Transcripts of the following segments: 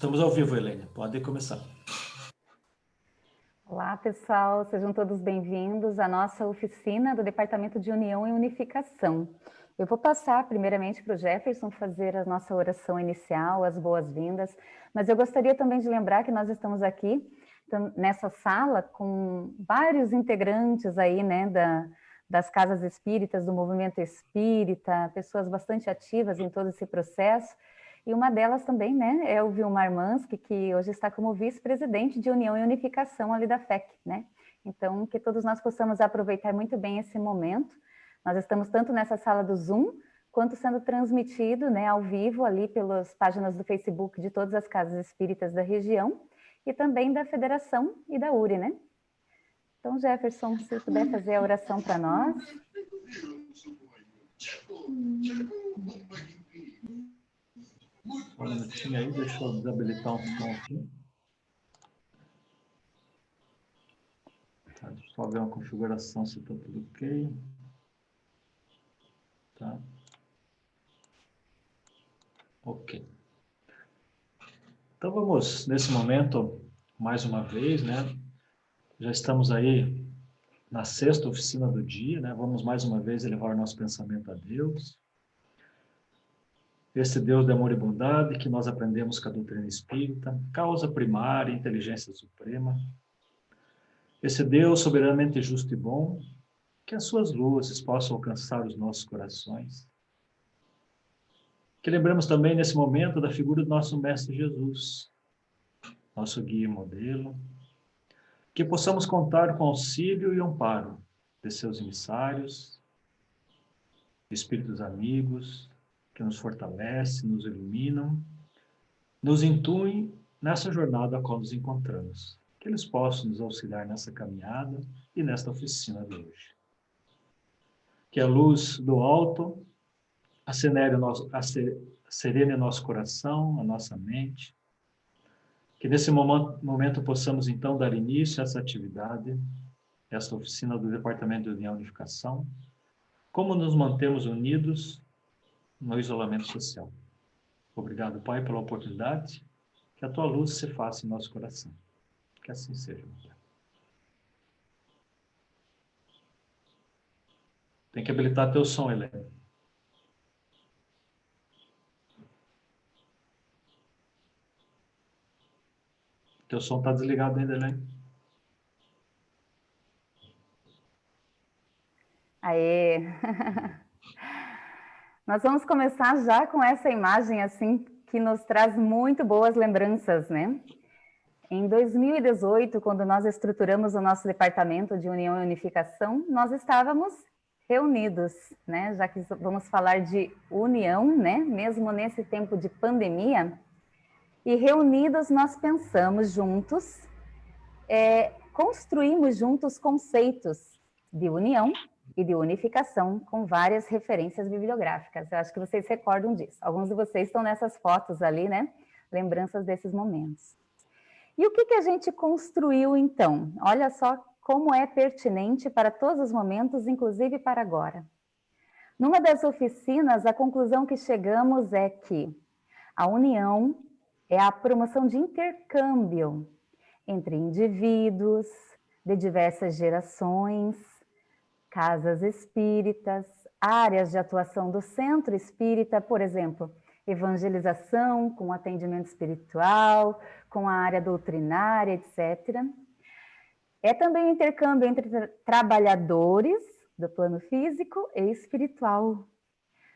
Estamos ao vivo, Helene. Pode começar. Olá, pessoal. Sejam todos bem-vindos à nossa oficina do Departamento de União e Unificação. Eu vou passar primeiramente para o Jefferson fazer a nossa oração inicial, as boas-vindas, mas eu gostaria também de lembrar que nós estamos aqui nessa sala com vários integrantes aí, né, das casas espíritas, do movimento espírita, pessoas bastante ativas em todo esse processo. E uma delas também, né, é o Vilmar Mansky, que hoje está como vice-presidente de União e Unificação ali da FEC, né? Então, que todos nós possamos aproveitar muito bem esse momento. Nós estamos tanto nessa sala do Zoom, quanto sendo transmitido, né, ao vivo ali pelas páginas do Facebook de todas as casas espíritas da região e também da Federação e da URI, né? Então, Jefferson, se puder fazer a oração para nós. Só um minutinho aí, deixa eu desabilitar um som aqui. Tá, deixa eu só ver uma configuração se está tudo ok. Tá. Ok. Então vamos, nesse momento, mais uma vez, né? Já estamos aí na 6ª oficina do dia, né? Vamos mais uma vez elevar o nosso pensamento a Deus. Esse Deus de amor e bondade que nós aprendemos com a doutrina espírita, causa primária, inteligência suprema. Esse Deus soberanamente justo e bom, que as suas luzes possam alcançar os nossos corações. Que lembramos também nesse momento da figura do nosso Mestre Jesus, nosso guia e modelo. Que possamos contar com auxílio e amparo de seus emissários, espíritos amigos, que nos fortalecem, nos iluminam, nos intuem nessa jornada a qual nos encontramos. Que eles possam nos auxiliar nessa caminhada e nesta oficina de hoje. Que a luz do alto serene nosso coração, a nossa mente. Que nesse momento possamos então dar início a essa atividade, essa oficina do Departamento de União e Unificação. Como nos mantemos unidos no isolamento social. Obrigado, Pai, pela oportunidade. Que a tua luz se faça em nosso coração. Que assim seja, meu Pai. Tem que habilitar teu som, Helene. Teu som está desligado ainda, Helene. Aê! Nós vamos começar já com essa imagem assim que nos traz muito boas lembranças, né? Em 2018, quando nós estruturamos o nosso departamento de União e Unificação, nós estávamos reunidos, né? Já que vamos falar de união, né? Mesmo nesse tempo de pandemia. E reunidos nós pensamos juntos, construímos juntos conceitos de união e de unificação com várias referências bibliográficas. Eu acho que vocês se recordam disso. Alguns de vocês estão nessas fotos ali, né? Lembranças desses momentos. E o que a gente construiu, então? Olha só como é pertinente para todos os momentos, inclusive para agora. Numa das oficinas, a conclusão que chegamos é que a união é a promoção de intercâmbio entre indivíduos de diversas gerações, casas espíritas, áreas de atuação do centro espírita, por exemplo, evangelização com atendimento espiritual, com a área doutrinária, etc. É também o intercâmbio entre trabalhadores do plano físico e espiritual,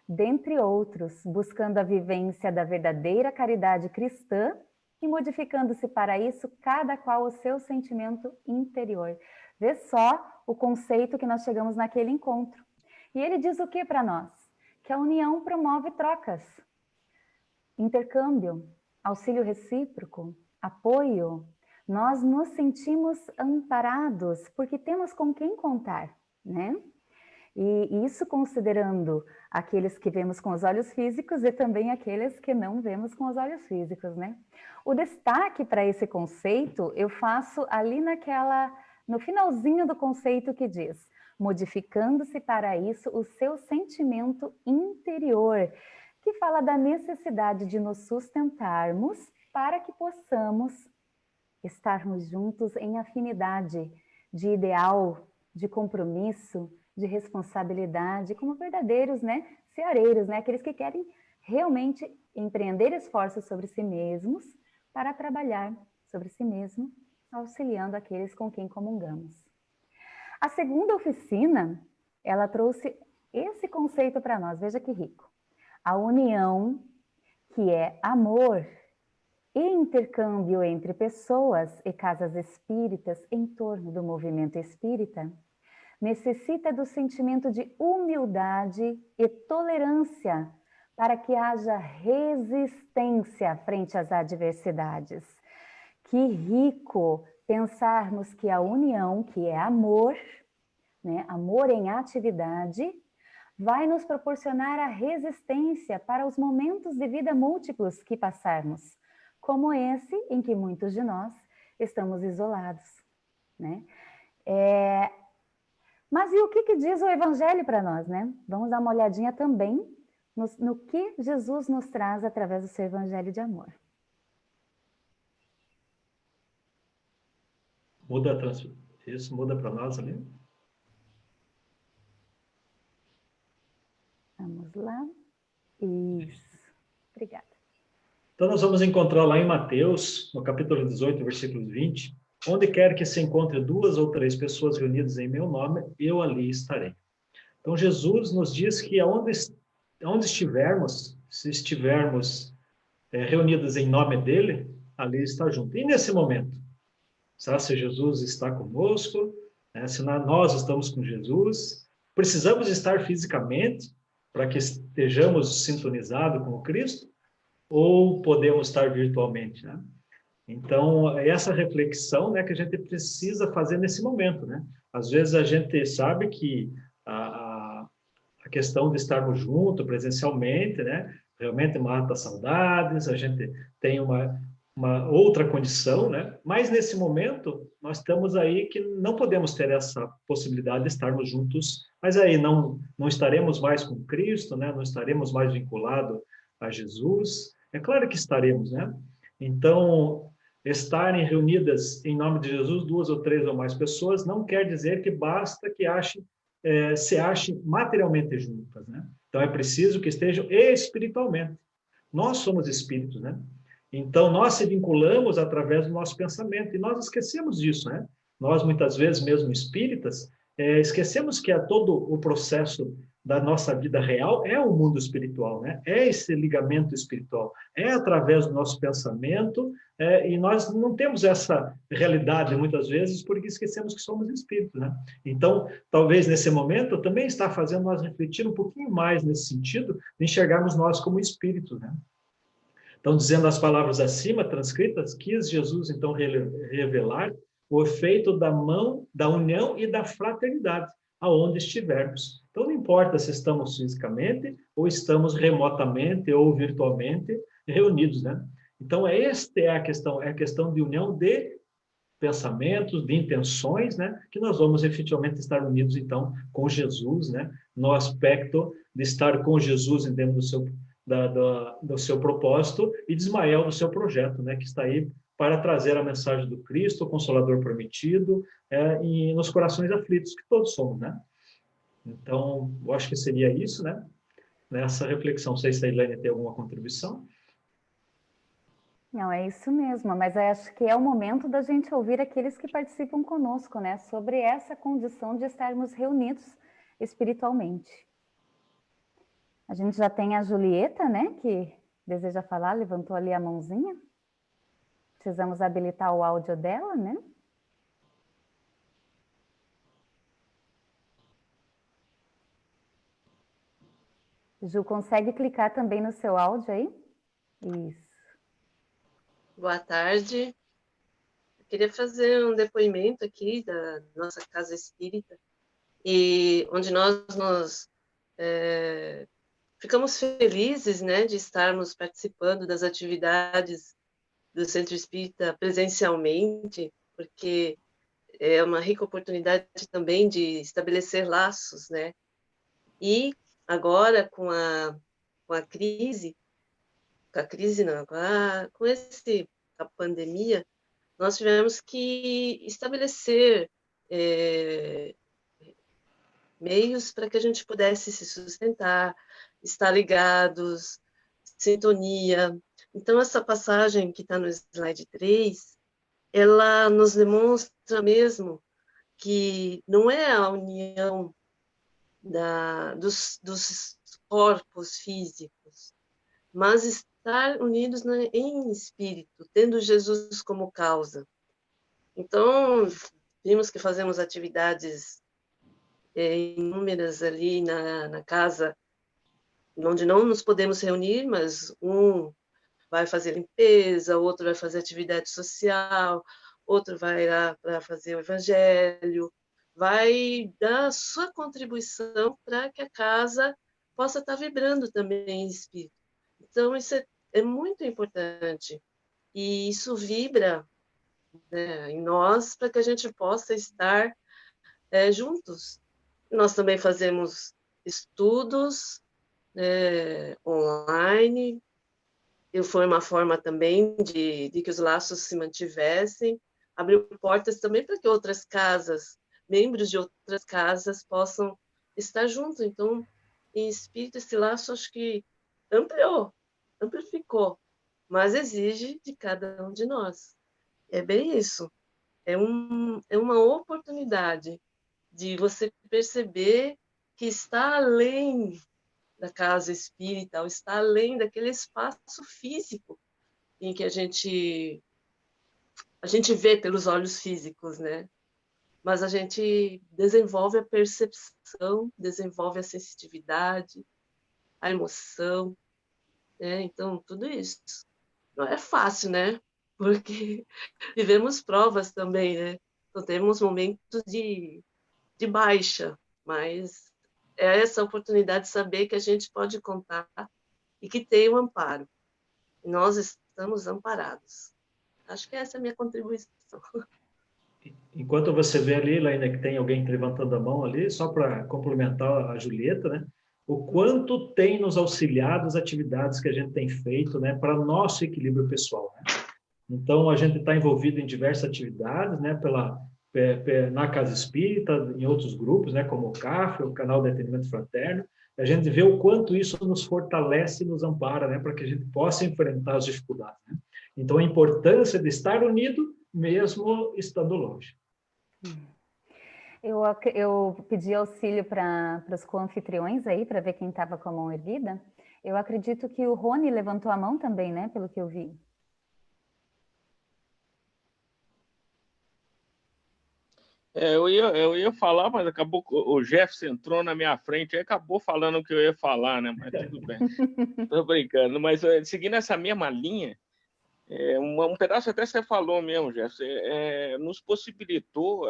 dentre outros, buscando a vivência da verdadeira caridade cristã e modificando-se para isso cada qual o seu sentimento interior. Vê só o conceito que nós chegamos naquele encontro. E ele diz o que para nós? Que a união promove trocas, intercâmbio, auxílio recíproco, apoio. Nós nos sentimos amparados porque temos com quem contar, né? E isso considerando aqueles que vemos com os olhos físicos e também aqueles que não vemos com os olhos físicos, né? O destaque para esse conceito eu faço ali no finalzinho do conceito que diz, modificando-se para isso o seu sentimento interior, que fala da necessidade de nos sustentarmos para que possamos estarmos juntos em afinidade de ideal, de compromisso, de responsabilidade, como verdadeiros, né, ceareiros, né, aqueles que querem realmente empreender esforços sobre si mesmos para trabalhar sobre si mesmo, auxiliando aqueles com quem comungamos. A segunda oficina, ela trouxe esse conceito para nós, veja que rico. A união, que é amor e intercâmbio entre pessoas e casas espíritas em torno do movimento espírita, necessita do sentimento de humildade e tolerância para que haja resistência frente às adversidades. Que rico pensarmos que a união, que é amor, né, amor em atividade, vai nos proporcionar a resistência para os momentos de vida múltiplos que passarmos, como esse em que muitos de nós estamos isolados, né? Mas e o que diz o Evangelho para nós, né? Vamos dar uma olhadinha também no que Jesus nos traz através do seu Evangelho de amor. Isso muda para nós ali. Vamos lá. Isso. Obrigada. Então, nós vamos encontrar lá em Mateus, no capítulo 18, versículo 20, onde quer que se encontre 2 ou 3 pessoas reunidas em meu nome, eu ali estarei. Então, Jesus nos diz que onde estivermos, se estivermos reunidos em nome dele, ali está junto. E nesse momento, se Jesus está conosco, né, se nós estamos com Jesus, precisamos estar fisicamente para que estejamos sintonizados com o Cristo, ou podemos estar virtualmente, né? Então, essa reflexão, né, que a gente precisa fazer nesse momento, né? Às vezes a gente sabe que a questão de estarmos juntos presencialmente, né, realmente mata saudades, a gente tem uma outra condição, né? Mas nesse momento nós estamos aí que não podemos ter essa possibilidade de estarmos juntos, mas aí não estaremos mais com Cristo, né? Não estaremos mais vinculados a Jesus. É claro que estaremos, né? Então, estarem reunidas em nome de Jesus 2 ou 3 ou mais pessoas não quer dizer que basta que se achem materialmente juntas, né? Então, é preciso que estejam espiritualmente. Nós somos espíritos, né? Então, nós se vinculamos através do nosso pensamento, e nós esquecemos disso, né? Nós, muitas vezes, mesmo espíritas, esquecemos que todo o processo da nossa vida real é o mundo espiritual, né? É esse ligamento espiritual, é através do nosso pensamento, e nós não temos essa realidade, muitas vezes, porque esquecemos que somos espíritos, né? Então, talvez, nesse momento, também está fazendo nós refletir um pouquinho mais nesse sentido, de enxergarmos nós como espíritos, né? Então, dizendo as palavras acima, transcritas, quis Jesus, então, revelar o efeito da união e da fraternidade, aonde estivermos. Então, não importa se estamos fisicamente, ou estamos remotamente, ou virtualmente reunidos, né? Então, esta é a questão de união de pensamentos, de intenções, né? Que nós vamos efetivamente estar unidos, então, com Jesus, né? No aspecto de estar com Jesus dentro do seu propósito, e de Ismael do seu projeto, né, que está aí para trazer a mensagem do Cristo, o Consolador prometido, e nos corações aflitos, que todos somos, né? Então, eu acho que seria isso, né? Nessa reflexão. Não sei se a Elaine tem alguma contribuição. Não, é isso mesmo, mas eu acho que é o momento da gente ouvir aqueles que participam conosco, né, sobre essa condição de estarmos reunidos espiritualmente. A gente já tem a Julieta, né, que deseja falar, levantou ali a mãozinha. Precisamos habilitar o áudio dela, né? Ju, consegue clicar também no seu áudio aí? Isso. Boa tarde. Eu queria fazer um depoimento aqui da nossa Casa Espírita, e onde nós ficamos felizes, né, de estarmos participando das atividades do Centro Espírita presencialmente, porque é uma rica oportunidade também de estabelecer laços, né? E agora, com a crise, com a crise, não, com a pandemia, nós tivemos que estabelecer meios para que a gente pudesse se sustentar, estar ligados, sintonia. Então, essa passagem que está no slide 3, ela nos demonstra mesmo que não é a união dos corpos físicos, mas estar unidos em espírito, tendo Jesus como causa. Então, vimos que fazemos atividades inúmeras ali na casa, onde não nos podemos reunir, mas um vai fazer limpeza, outro vai fazer atividade social, outro vai lá para fazer o evangelho, vai dar a sua contribuição para que a casa possa estar vibrando também em espírito. Então, isso é muito importante. E isso vibra, né, em nós para que a gente possa estar juntos. Nós também fazemos estudos online. Foi uma forma também de que os laços se mantivessem. Abriu portas também para que outras casas, membros de outras casas, possam estar juntos. Então, em espírito, esse laço acho que amplificou, mas exige de cada um de nós. É bem isso. É uma oportunidade de você perceber que está além da casa espírita, ou está além daquele espaço físico em que a gente vê pelos olhos físicos, né? Mas a gente desenvolve a percepção, desenvolve a sensitividade, a emoção, né? Então, tudo isso não é fácil, né? Porque vivemos provas também, né? Então, temos momentos de baixa, mas é essa oportunidade de saber que a gente pode contar e que tem o amparo. E nós estamos amparados. Acho que essa é a minha contribuição. Enquanto você vê ali, ainda que tem alguém levantando a mão ali, só para complementar a Julieta, né? O quanto tem nos auxiliado as atividades que a gente tem feito, né, para nosso equilíbrio pessoal, né? Então, a gente está envolvido em diversas atividades, né, na Casa Espírita, em outros grupos, né, como o CAF, o Canal de Atendimento Fraterno. A gente vê o quanto isso nos fortalece e nos ampara, né, para que a gente possa enfrentar as dificuldades, né? Então, a importância de estar unido, mesmo estando longe. Eu pedi auxílio para os co-anfitriões aí, para ver quem estava com a mão erguida. Eu acredito que o Rony levantou a mão também, né, pelo que eu vi. Eu ia falar, mas acabou, o Jefferson entrou na minha frente e acabou falando o que eu ia falar, né? Mas tudo bem. Tô brincando. Mas seguindo essa mesma linha, um pedaço até você falou mesmo, Jefferson, nos possibilitou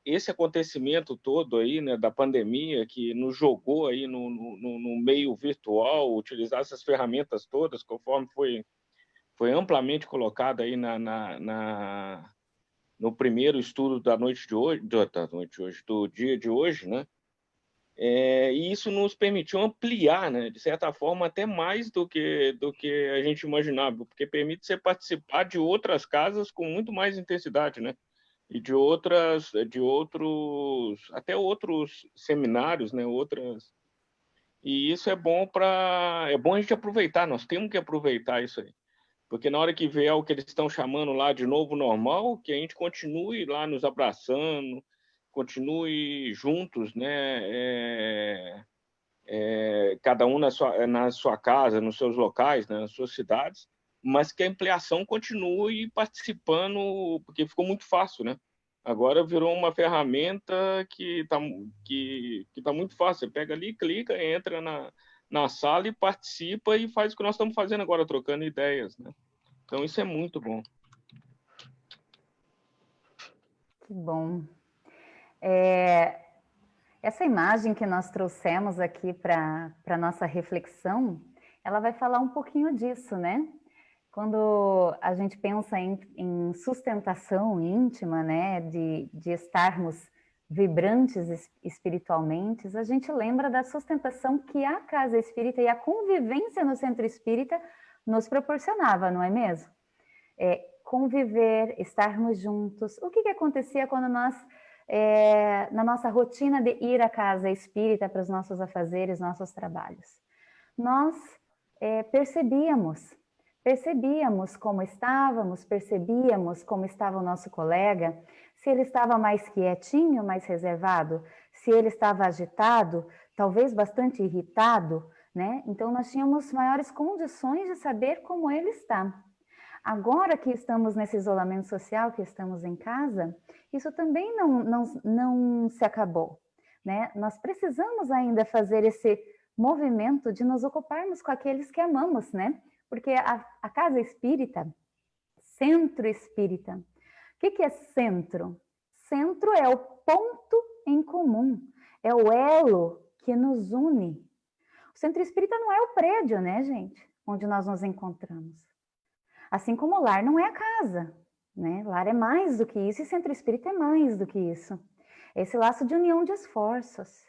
esse acontecimento todo aí, né, da pandemia, que nos jogou aí no meio virtual, utilizar essas ferramentas todas, conforme foi amplamente colocado aí no primeiro estudo da noite de hoje, do dia de hoje, né? E isso nos permitiu ampliar, né, de certa forma, até mais do que a gente imaginava, porque permite você participar de outras casas com muito mais intensidade, né? E até outros seminários, né? E isso é bom a gente aproveitar, nós temos que aproveitar isso aí. Porque na hora que vier o que eles estão chamando lá de novo normal, que a gente continue lá nos abraçando, continue juntos, né? Cada um na sua casa, nos seus locais, né? Nas suas cidades, mas que a ampliação continue participando, porque ficou muito fácil, né? Agora virou uma ferramenta que tá muito fácil. Você pega ali, clica, entra na sala e participa e faz o que nós estamos fazendo agora, trocando ideias, né? Então, isso é muito bom. Que bom. Essa imagem que nós trouxemos aqui para a nossa reflexão, ela vai falar um pouquinho disso, né? Quando a gente pensa em sustentação íntima, né, de estarmos vibrantes espiritualmente, a gente lembra da sustentação que a casa espírita e a convivência no centro espírita nos proporcionava, não é mesmo? Conviver, estarmos juntos. O que acontecia quando nós, na nossa rotina de ir à casa espírita para os nossos afazeres, nossos trabalhos? Nós percebíamos como estávamos, percebíamos como estava o nosso colega, se ele estava mais quietinho, mais reservado, se ele estava agitado, talvez bastante irritado, né? Então, nós tínhamos maiores condições de saber como ele está. Agora que estamos nesse isolamento social, que estamos em casa, isso também não se acabou, né? Nós precisamos ainda fazer esse movimento de nos ocuparmos com aqueles que amamos, né? Porque a casa espírita, centro espírita, o que é centro? Centro é o ponto em comum, é o elo que nos une. O centro espírita não é o prédio, né, gente? Onde nós nos encontramos. Assim como o lar não é a casa, né? Lar é mais do que isso e centro espírita é mais do que isso. Esse laço de união de esforços.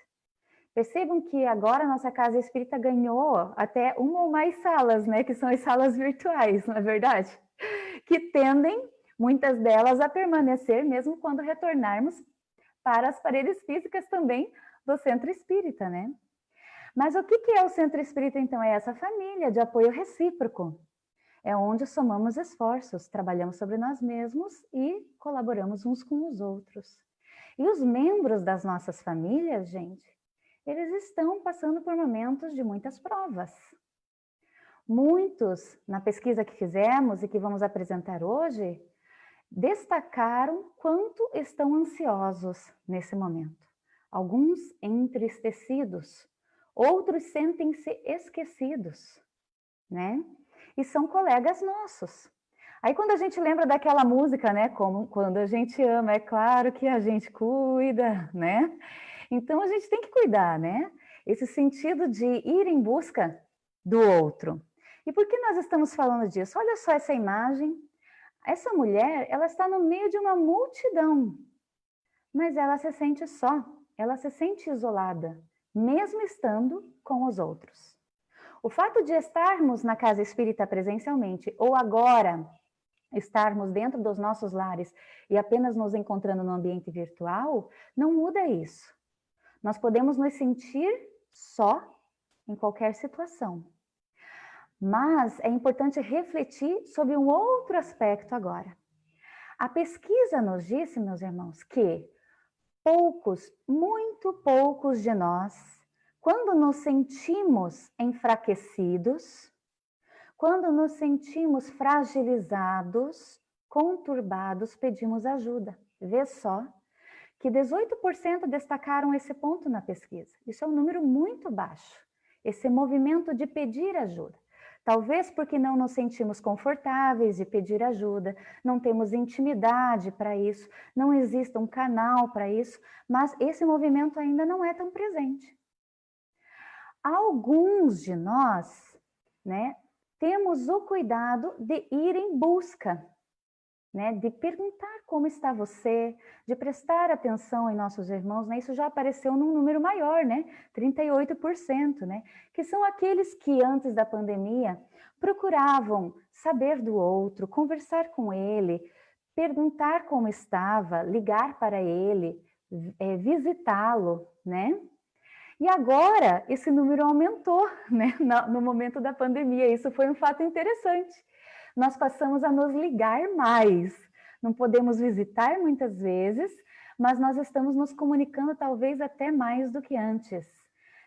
Percebam que agora a nossa casa espírita ganhou até uma ou mais salas, né? Que são as salas virtuais, não é verdade? Que tendem, muitas delas, a permanecer mesmo quando retornarmos para as paredes físicas também do centro espírita, né? Mas o que é o centro espírita, então? É essa família de apoio recíproco. É onde somamos esforços, trabalhamos sobre nós mesmos e colaboramos uns com os outros. E os membros das nossas famílias, gente, eles estão passando por momentos de muitas provas. Muitos, na pesquisa que fizemos e que vamos apresentar hoje, destacaram quanto estão ansiosos nesse momento. Alguns entristecidos, outros sentem-se esquecidos, né? E são colegas nossos. Aí quando a gente lembra daquela música, né? Como quando a gente ama, é claro que a gente cuida, né? Então a gente tem que cuidar, né? Esse sentido de ir em busca do outro. E por que nós estamos falando disso? Olha só essa imagem. Essa mulher, ela está no meio de uma multidão, mas ela se sente só, ela se sente isolada, mesmo estando com os outros. O fato de estarmos na casa espírita presencialmente, ou agora estarmos dentro dos nossos lares e apenas nos encontrando no ambiente virtual, não muda isso. Nós podemos nos sentir só em qualquer situação. Mas é importante refletir sobre um outro aspecto agora. A pesquisa nos disse, meus irmãos, que poucos, muito poucos de nós, quando nos sentimos enfraquecidos, quando nos sentimos fragilizados, conturbados, pedimos ajuda. Vê só que 18% destacaram esse ponto na pesquisa. Isso é um número muito baixo, esse movimento de pedir ajuda. Talvez porque não nos sentimos confortáveis de pedir ajuda, não temos intimidade para isso, não existe um canal para isso, mas esse movimento ainda não é tão presente. Alguns de nós, né, temos o cuidado de ir em busca, né, de perguntar como está você, de prestar atenção em nossos irmãos, né, isso já apareceu num número maior, né, 38%, né, que são aqueles que antes da pandemia procuravam saber do outro, conversar com ele, perguntar como estava, ligar para ele, visitá-lo, né? E agora esse número aumentou, né, no momento da pandemia. Isso foi um fato interessante. Nós passamos a nos ligar mais. Não podemos visitar muitas vezes, mas nós estamos nos comunicando talvez até mais do que antes,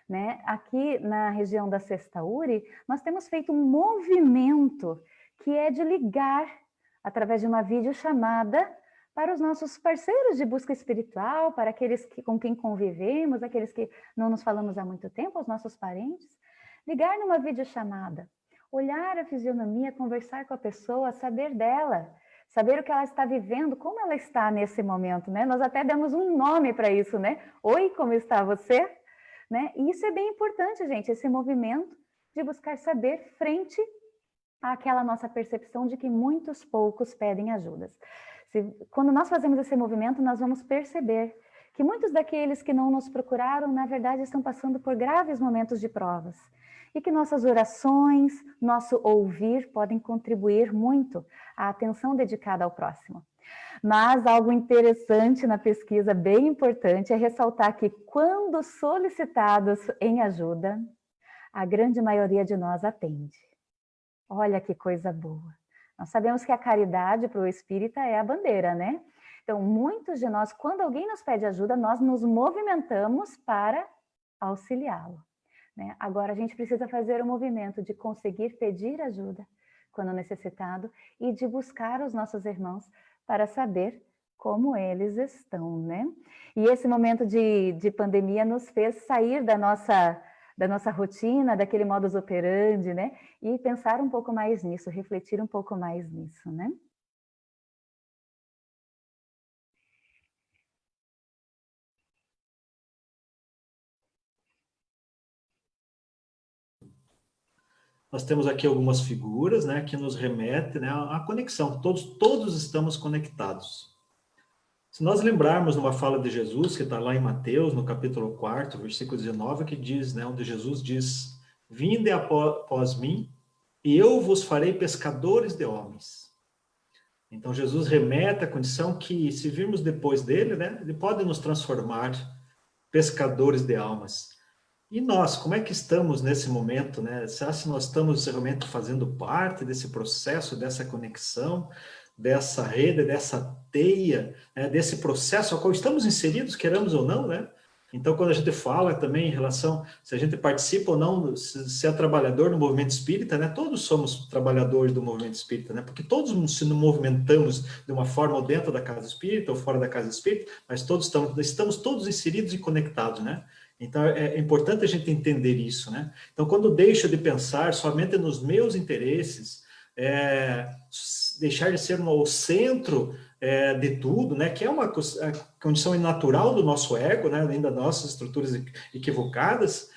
né? Aqui na região da Sexta URI, nós temos feito um movimento que é de ligar através de uma videochamada para os nossos parceiros de busca espiritual, para aqueles com quem convivemos, aqueles que não nos falamos há muito tempo, os nossos parentes. Ligar numa videochamada, olhar a fisionomia, conversar com a pessoa, saber dela, saber o que ela está vivendo, como ela está nesse momento, né? Nós até demos um nome para isso, né? Oi, como está você? Né? E isso é bem importante, gente, esse movimento de buscar saber frente àquela nossa percepção de que muitos poucos pedem ajudas. Quando nós fazemos esse movimento, nós vamos perceber que muitos daqueles que não nos procuraram, na verdade, estão passando por graves momentos de provas. E que nossas orações, nosso ouvir podem contribuir muito à atenção dedicada ao próximo. Mas algo interessante na pesquisa, bem importante, é ressaltar que quando solicitados em ajuda, a grande maioria de nós atende. Olha que coisa boa. Nós sabemos que a caridade para o espírita é a bandeira, né? Então, muitos de nós, quando alguém nos pede ajuda, nós nos movimentamos para auxiliá-lo, né? Agora, a gente precisa fazer o movimento de conseguir pedir ajuda quando necessitado e de buscar os nossos irmãos para saber como eles estão, né? E esse momento de pandemia nos fez sair da nossa rotina, daquele modus operandi, né? E pensar um pouco mais nisso, refletir um pouco mais nisso, né? Nós temos aqui algumas figuras, né, que nos remetem, né, à conexão. Todos estamos conectados. Se nós lembrarmos numa fala de Jesus, que está lá em Mateus, no capítulo 4, versículo 19, que diz, né, onde Jesus diz, vinde após mim, e eu vos farei pescadores de homens. Então, Jesus remete à condição que, se virmos depois dele, né, ele pode nos transformar pescadores de almas. E nós, como é que estamos nesse momento, né? Será que nós estamos realmente fazendo parte desse processo, dessa conexão, dessa rede, dessa teia, né? Desse processo ao qual estamos inseridos, queramos ou não, né? Então, quando a gente fala também em relação, se a gente participa ou não, se é trabalhador no movimento espírita, né? Todos somos trabalhadores do movimento espírita, né? Porque todos se movimentamos de uma forma ou dentro da casa espírita ou fora da casa espírita, mas todos estamos todos inseridos e conectados, né? Então, é importante a gente entender isso, né? Então, quando deixo de pensar somente nos meus interesses, deixar de ser o centro de tudo, né? Que é uma condição natural do nosso ego, né? Além das nossas estruturas equivocadas,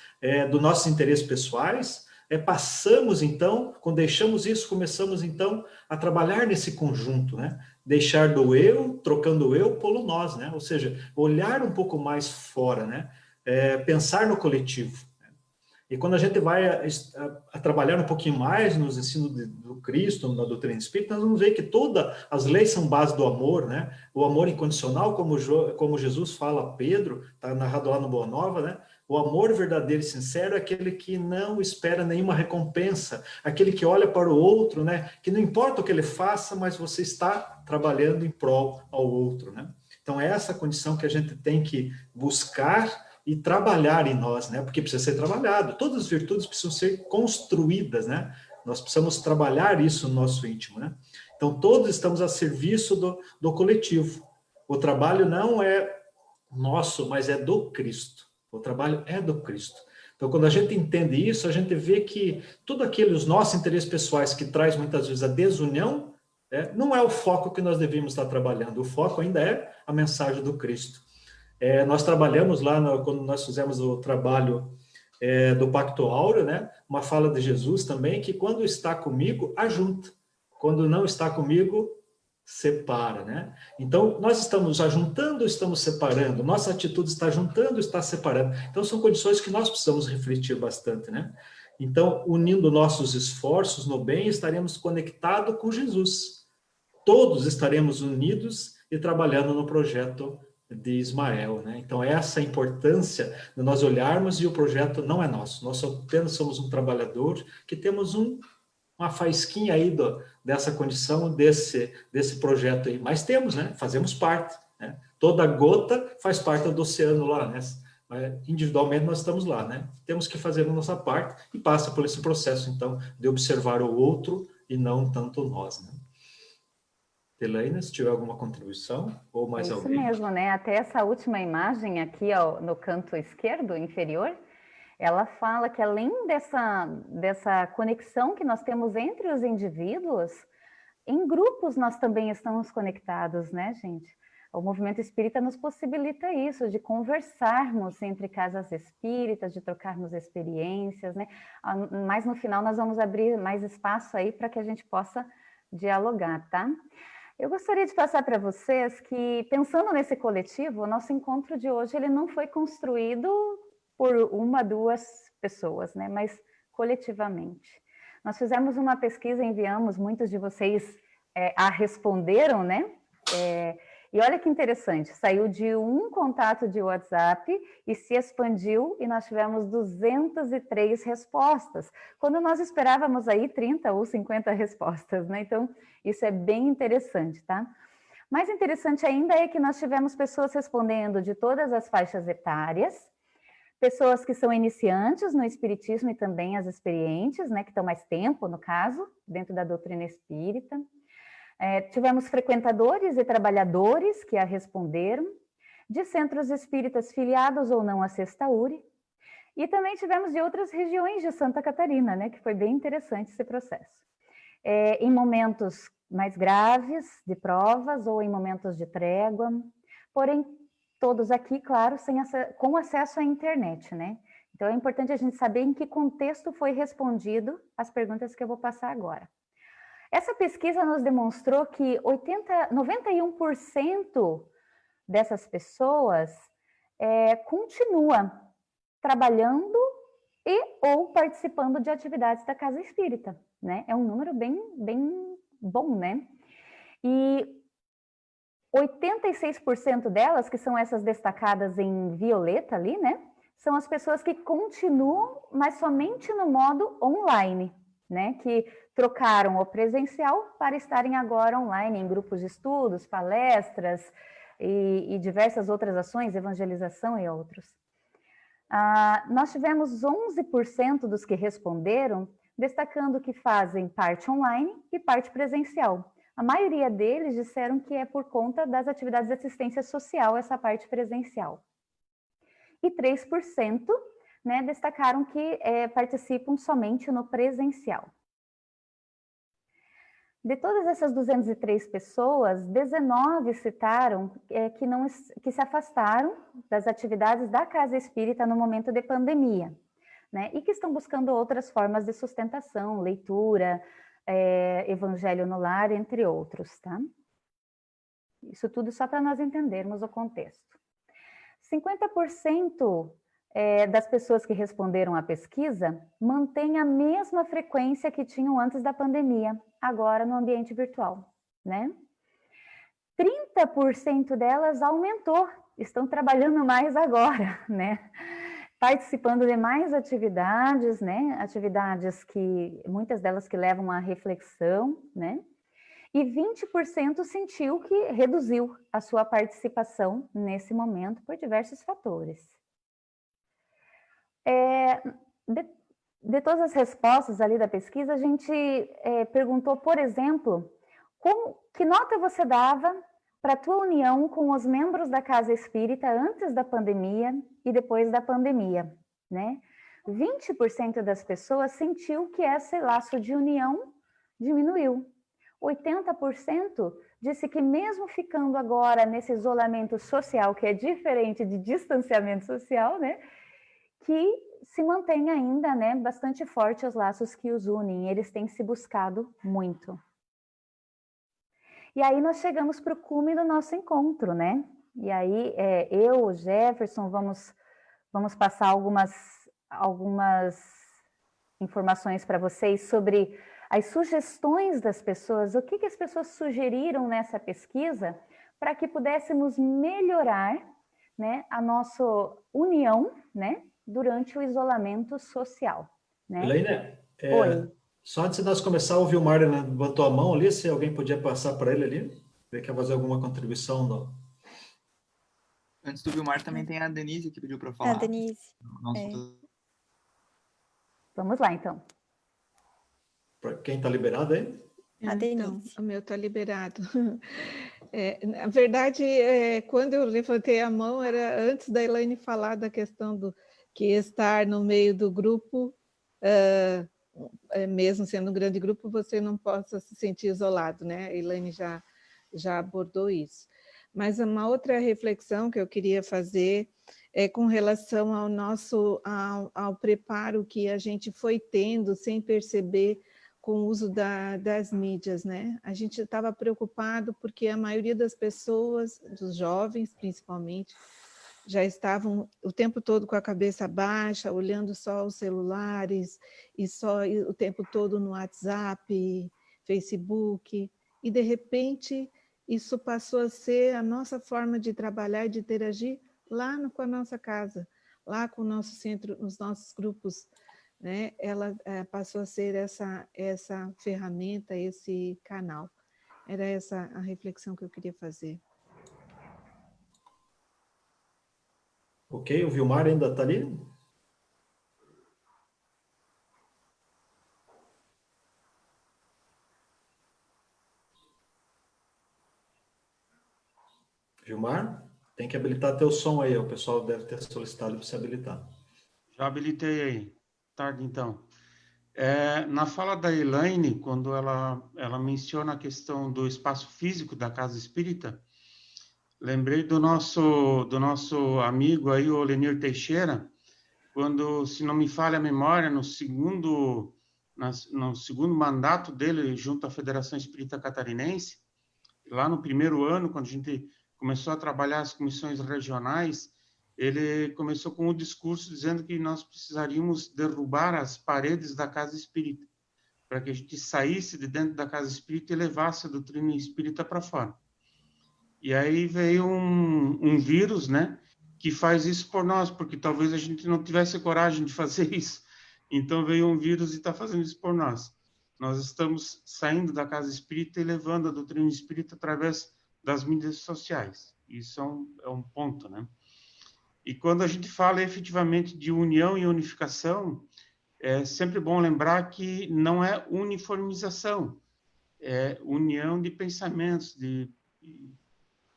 dos nossos interesses pessoais, passamos, então, quando deixamos isso, começamos, então, a trabalhar nesse conjunto, né? Deixar do eu, trocando o eu pelo nós, né? Ou seja, olhar um pouco mais fora, né? Pensar no coletivo. E quando a gente vai a trabalhar um pouquinho mais nos ensinos do Cristo, na doutrina espírita, nós vamos ver que todas as leis são base do amor, né? O amor incondicional, como Jesus fala a Pedro, está narrado lá no Boa Nova, né? O amor verdadeiro e sincero é aquele que não espera nenhuma recompensa, aquele que olha para o outro, né? Que não importa o que ele faça, mas você está trabalhando em prol ao outro, né? Então, é essa condição que a gente tem que buscar e trabalhar em nós, né? Porque precisa ser trabalhado. Todas as virtudes precisam ser construídas, né? Nós precisamos trabalhar isso no nosso íntimo, né? Então, todos estamos a serviço do coletivo. O trabalho não é nosso, mas é do Cristo. O trabalho é do Cristo. Então, quando a gente entende isso, a gente vê que tudo aqueles nossos interesses pessoais que traz muitas vezes a desunião, não é o foco que nós devemos estar trabalhando. O foco ainda é a mensagem do Cristo. Nós trabalhamos lá, quando nós fizemos o trabalho do Pacto Áureo, né? Uma fala de Jesus também, que quando está comigo, ajunta. Quando não está comigo, separa, né? Então, nós estamos ajuntando, estamos separando. Nossa atitude está juntando, está separando. Então, são condições que nós precisamos refletir bastante, né? Então, unindo nossos esforços no bem, estaremos conectados com Jesus. Todos estaremos unidos e trabalhando no projeto de Ismael, né? Então, essa importância de nós olharmos e o projeto não é nosso. Nós apenas somos um trabalhador que temos uma faísquinha aí dessa condição, desse projeto aí. Mas temos, né? Fazemos parte, né? Toda gota faz parte do oceano lá, né? Mas individualmente nós estamos lá, né? Temos que fazer a nossa parte e passa por esse processo, então, de observar o outro e não tanto nós, né? Elaine, se tiver alguma contribuição, ou mais Isso alguém? mesmo, né? Até essa última imagem aqui, ó, no canto esquerdo, inferior, ela fala que além dessa conexão que nós temos entre os indivíduos, em grupos nós também estamos conectados, né, gente? O movimento espírita nos possibilita isso, de conversarmos entre casas espíritas, de trocarmos experiências, né? Mas no final nós vamos abrir mais espaço aí para que a gente possa dialogar, tá? Eu gostaria de passar para vocês que, pensando nesse coletivo, o nosso encontro de hoje ele não foi construído por uma, duas pessoas, né? Mas coletivamente. Nós fizemos uma pesquisa, enviamos, muitos de vocês a responderam, né? E olha que interessante, saiu de um contato de WhatsApp e se expandiu e nós tivemos 203 respostas, quando nós esperávamos aí 30 ou 50 respostas, né? Então, isso é bem interessante, tá? Mais interessante ainda é que nós tivemos pessoas respondendo de todas as faixas etárias, pessoas que são iniciantes no espiritismo e também as experientes, né, que estão mais tempo, no caso, dentro da doutrina espírita. Tivemos frequentadores e trabalhadores que a responderam, de centros espíritas filiados ou não à Sexta URI, e também tivemos de outras regiões de Santa Catarina, né, que foi bem interessante esse processo. Em momentos mais graves de provas ou em momentos de trégua, porém, todos aqui, claro, com acesso à internet, né? Então, é importante a gente saber em que contexto foi respondido as perguntas que eu vou passar agora. Essa pesquisa nos demonstrou que 91% dessas pessoas continua trabalhando e ou participando de atividades da Casa Espírita, né? É um número bem bom, né? E 86% delas, que são essas destacadas em violeta ali, né? São as pessoas que continuam, mas somente no modo online, né? Que trocaram o presencial para estarem agora online em grupos de estudos, palestras e diversas outras ações, evangelização e outros. Nós tivemos 11% dos que responderam destacando que fazem parte online e parte presencial. A maioria deles disseram que é por conta das atividades de assistência social, essa parte presencial. E 3%, né, destacaram que participam somente no presencial. De todas essas 203 pessoas, 19 citaram que se afastaram das atividades da Casa Espírita no momento de pandemia, né, e que estão buscando outras formas de sustentação, leitura, evangelho no lar, entre outros, tá? Isso tudo só para nós entendermos o contexto. 50% das pessoas que responderam à pesquisa mantêm a mesma frequência que tinham antes da pandemia, agora no ambiente virtual, né? 30% delas aumentou, estão trabalhando mais agora, né? Participando de mais atividades, né? Atividades que, muitas delas que levam à reflexão, né? E 20% sentiu que reduziu a sua participação nesse momento por diversos fatores. De todas as respostas ali da pesquisa, a gente perguntou, por exemplo, que nota você dava para a tua união com os membros da Casa Espírita antes da pandemia e depois da pandemia, né? 20% das pessoas sentiu que esse laço de união diminuiu. 80% disse que mesmo ficando agora nesse isolamento social, que é diferente de distanciamento social, né? Que se mantém ainda, né, bastante forte os laços que os unem, eles têm se buscado muito. E aí nós chegamos para o cume do nosso encontro, né? E aí eu, o Jefferson, vamos passar algumas informações para vocês sobre as sugestões das pessoas, o que as pessoas sugeriram nessa pesquisa para que pudéssemos melhorar, né, a nossa união, né, durante o isolamento social, né? Elaine, Oi. só antes de nós começar, o Vilmar levantou a mão ali, se alguém podia passar para ele ali, ele quer fazer alguma contribuição. Antes do Vilmar também tem a Denise que pediu para falar. A Denise. Vamos lá, então. Para quem está liberado aí? A Denise. Então, o meu está liberado. Na verdade, quando eu levantei a mão, era antes da Elaine falar da questão do que estar no meio do grupo, mesmo sendo um grande grupo, você não possa se sentir isolado, né? A Elaine já abordou isso. Mas uma outra reflexão que eu queria fazer é com relação ao preparo que a gente foi tendo sem perceber com o uso das mídias, né? A gente estava preocupado porque a maioria das pessoas, dos jovens principalmente, já estavam o tempo todo com a cabeça baixa, olhando só os celulares e só o tempo todo no WhatsApp, Facebook, e de repente isso passou a ser a nossa forma de trabalhar e de interagir lá com a nossa casa, lá com o nosso centro, nos nossos grupos, né? Ela passou a ser essa ferramenta, esse canal. Era essa a reflexão que eu queria fazer. Ok, o Vilmar ainda está ali? Vilmar, tem que habilitar teu som aí, o pessoal deve ter solicitado para se habilitar. Já habilitei aí. Tarde, então. Na fala da Elaine, quando ela menciona a questão do espaço físico da casa espírita, lembrei do nosso amigo aí, o Lenir Teixeira, quando, se não me falha a memória, no segundo mandato dele junto à Federação Espírita Catarinense, lá no primeiro ano, quando a gente começou a trabalhar as comissões regionais, ele começou com o discurso dizendo que nós precisaríamos derrubar as paredes da casa espírita, para que a gente saísse de dentro da casa espírita e levasse a doutrina espírita para fora. E aí veio um vírus, né, que faz isso por nós, porque talvez a gente não tivesse coragem de fazer isso. Então veio um vírus e está fazendo isso por nós. Nós estamos saindo da casa espírita e levando a doutrina espírita através das mídias sociais. Isso é um ponto, né? E quando a gente fala efetivamente de união e unificação, é sempre bom lembrar que não é uniformização, é união de pensamentos,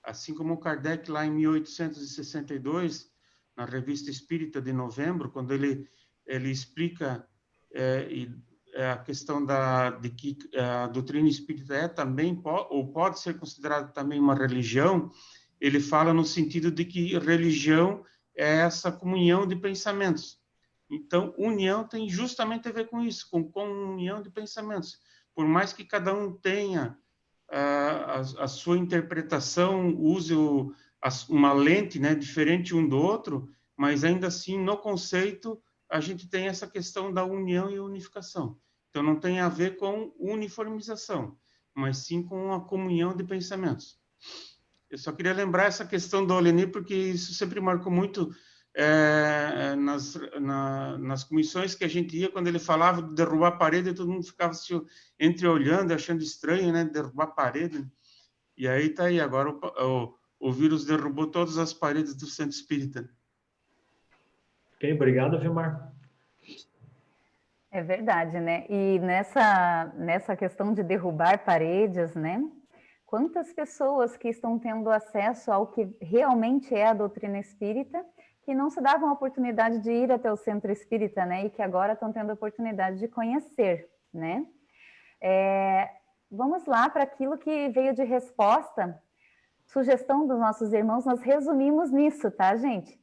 assim como Kardec lá em 1862, na Revista Espírita de novembro, quando ele explica a questão de que a doutrina espírita é também, ou pode ser considerada também uma religião, ele fala no sentido de que religião é essa comunhão de pensamentos. Então, união tem justamente a ver com isso, com comunhão de pensamentos. Por mais que cada um tenha a sua interpretação, use uma lente, né, diferente um do outro, mas ainda assim, no conceito, a gente tem essa questão da união e unificação. Então, não tem a ver com uniformização, mas sim com a comunhão de pensamentos. Eu só queria lembrar essa questão do Olenir, porque isso sempre marcou muito nas comissões que a gente ia, quando ele falava de derrubar a parede, todo mundo ficava se entreolhando, achando estranho, né, derrubar a parede. E aí está aí, agora o vírus derrubou todas as paredes do Centro Espírita. Ok, obrigado, Vilmar. É verdade, né? E nessa questão de derrubar paredes, né? Quantas pessoas que estão tendo acesso ao que realmente é a doutrina espírita, que não se davam a oportunidade de ir até o centro espírita, né? E que agora estão tendo a oportunidade de conhecer, né? Vamos lá para aquilo que veio de resposta, sugestão dos nossos irmãos, nós resumimos nisso, tá, gente?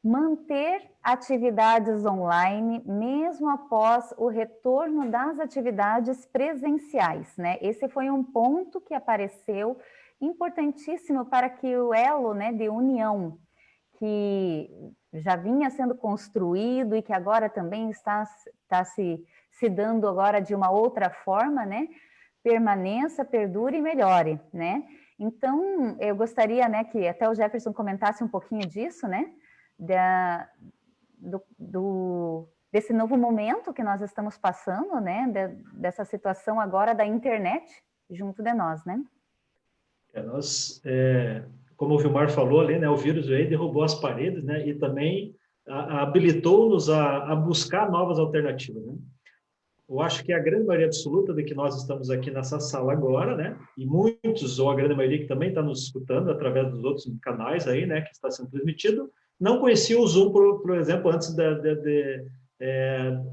Manter atividades online, mesmo após o retorno das atividades presenciais, né? Esse foi um ponto que apareceu importantíssimo para que o elo, né, de união, que já vinha sendo construído e que agora também está se dando agora de uma outra forma, né? Permaneça, perdure e melhore, né? Então, eu gostaria, né, que até o Jefferson comentasse um pouquinho disso, né? Desse novo momento que nós estamos passando, né? Dessa situação agora da internet junto de nós, né? Como o Vilmar falou ali, né? O vírus veio e derrubou as paredes, né? E também habilitou-nos a buscar novas alternativas, né? Eu acho que a grande maioria absoluta de que nós estamos aqui nessa sala agora, né? E muitos, ou a grande maioria que também está nos escutando através dos outros canais aí, né? Que está sendo transmitido, não conhecia o Zoom, por exemplo, antes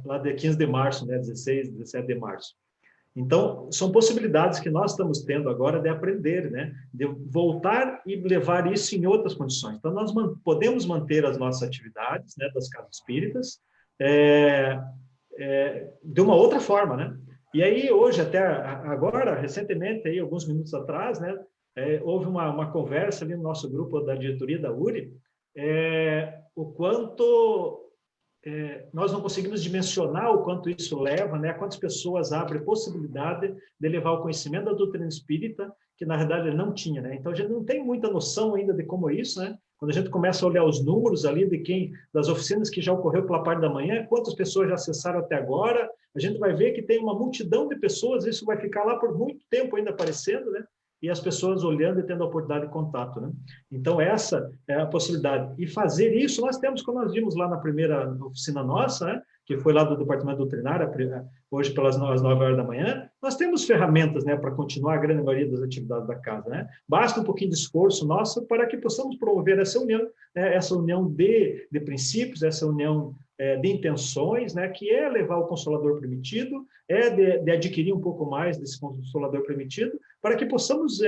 lá de 15 de março, né? 16, 17 de março. Então, são possibilidades que nós estamos tendo agora de aprender, né? De voltar e levar isso em outras condições. Então, nós podemos manter as nossas atividades, né? Das casas espíritas, de uma outra forma, né? E aí, hoje, até agora, recentemente, aí, alguns minutos atrás, né, houve uma conversa ali no nosso grupo da diretoria da URI, o quanto nós não conseguimos dimensionar o quanto isso leva, né, a quantas pessoas abre possibilidade de levar o conhecimento da doutrina espírita, que na verdade ele não tinha, né? Então a gente não tem muita noção ainda de como é isso, né? Quando a gente começa a olhar os números ali das oficinas que já ocorreu pela parte da manhã, quantas pessoas já acessaram até agora, a gente vai ver que tem uma multidão de pessoas, isso vai ficar lá por muito tempo ainda aparecendo, né? E as pessoas olhando e tendo a oportunidade de contato, né? Então, essa é a possibilidade. E fazer isso, nós temos, como nós vimos lá na primeira oficina nossa, né? Que foi lá do Departamento Doutrinário, hoje pelas 9 horas da manhã, nós temos ferramentas, né, para continuar a grande maioria das atividades da casa, né? Basta um pouquinho de esforço nosso para que possamos promover essa união, né? Essa união de princípios, essa união de intenções, né, que é levar o Consolador Permitido, de adquirir um pouco mais desse Consolador Permitido, para que possamos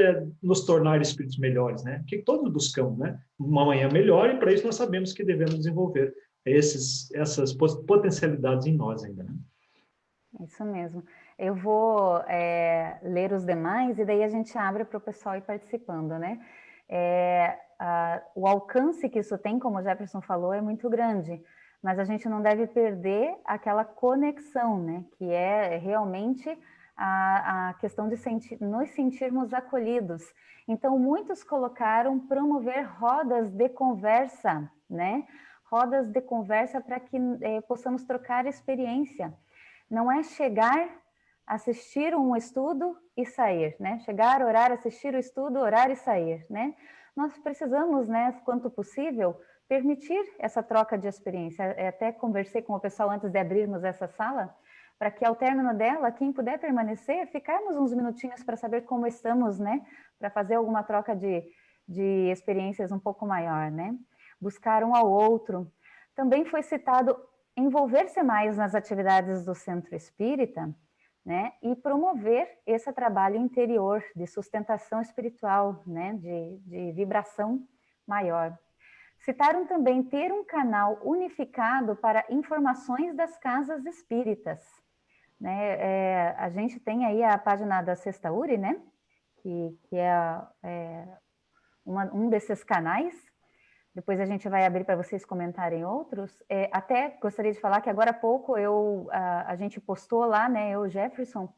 nos tornar espíritos melhores, né, que todos buscamos, né, uma manhã melhor, e para isso nós sabemos que devemos desenvolver essas potencialidades em nós ainda, né? Isso mesmo. Eu vou ler os demais, e daí a gente abre para o pessoal ir participando, né? O alcance que isso tem, como o Jefferson falou, é muito grande, mas a gente não deve perder aquela conexão, né? Que é realmente a questão de nos sentirmos acolhidos. Então, muitos colocaram promover rodas de conversa, né? Rodas de conversa para que possamos trocar experiência. Não é chegar, assistir um estudo e sair, né? Chegar, orar, assistir o estudo, orar e sair, né? Nós precisamos, né, quanto possível, permitir essa troca de experiência. Até conversei com o pessoal antes de abrirmos essa sala, para que ao término dela, quem puder permanecer, ficarmos uns minutinhos para saber como estamos, né? Para fazer alguma troca de experiências um pouco maior, né? Buscar um ao outro. Também foi citado envolver-se mais nas atividades do Centro Espírita, né? E promover esse trabalho interior de sustentação espiritual, né? De vibração maior. Citaram também ter um canal unificado para informações das casas espíritas, né? A gente tem aí a página da Sexta URI, né? Que é um desses canais. Depois a gente vai abrir para vocês comentarem outros. Até gostaria de falar que agora há pouco a gente postou lá, né? Eu, Jefferson,